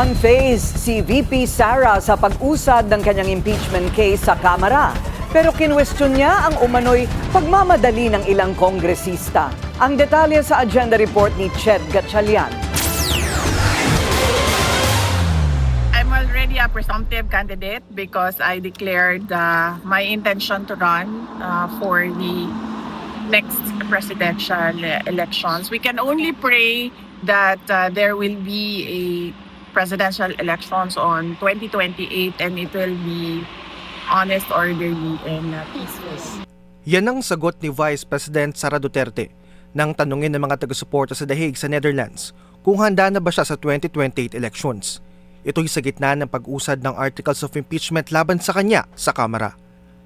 Unfazed si VP Sara sa pag-usad ng kanyang impeachment case sa Kamara. Pero kinwestiyon niya ang umano'y pagmamadali ng ilang kongresista. Ang detalye sa agenda report ni Ched Gatchalian. I'm already a presumptive candidate because I declared my intention to run for the next presidential elections. We can only pray that there will be a presidential elections on 2028 and it will be honest, orderly, and peaceful. Yan ang sagot ni Vice President Sara Duterte nang tanungin ng mga taga-suporta sa The Hague sa Netherlands kung handa na ba siya sa 2028 elections. Ito'y sa gitna ng pag-usad ng articles of impeachment laban sa kanya sa Kamara.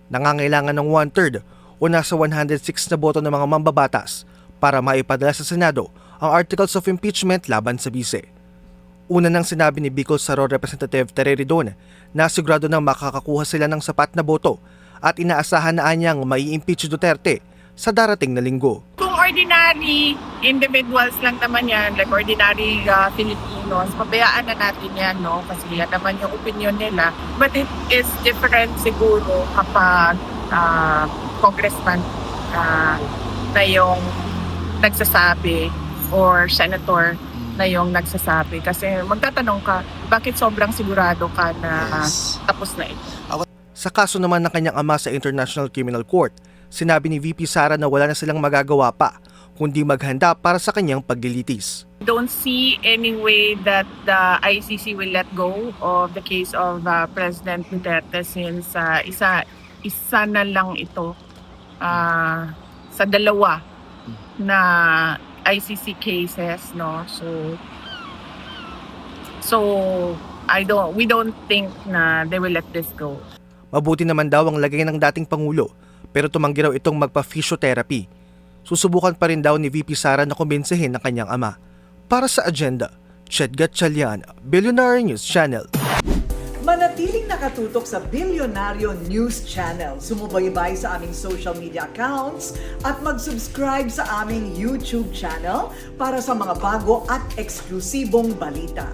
Nangangailangan ng 1/3 o nasa 106 na boto ng mga mambabatas para maipadala sa Senado ang articles of impeachment laban sa bise. Una nang sinabi ni Bicol Saro Representative Tere Ridon na sigurado nang makakakuha sila ng sapat na boto at inaasahan na anyang mai-impeach Duterte sa darating na linggo. Kung ordinary individuals lang naman yan, like ordinary Filipinos, pabayaan na natin yan, no? Kasi yan naman yung opinion nila. But it is different siguro kapag congressman na yung nagsasabi or senator na yung nagsasabi. Kasi magtatanong ka, bakit sobrang sigurado ka na tapos na ito? Sa kaso naman ng kanyang ama sa International Criminal Court, sinabi ni VP Sara na wala na silang magagawa pa kundi maghanda para sa kanyang paglilitis. Don't see any way that the ICC will let go of the case of President Duterte since isa na lang ito sa dalawa na ICC cases, no? So we don't think na they will let this go. Mabuti naman daw ang lagay ng dating Pangulo pero tumanggi raw itong magpa-physiotherapy. Susubukan pa rin daw ni VP Sara na kumbinsihin ng kanyang ama. Para sa agenda, Ched Gatchalian, Billionaire News Channel. Manatiling nakatutok sa Billionario News Channel. Sumubaybay sa aming social media accounts at mag-subscribe sa aming YouTube channel para sa mga bago at eksklusibong balita.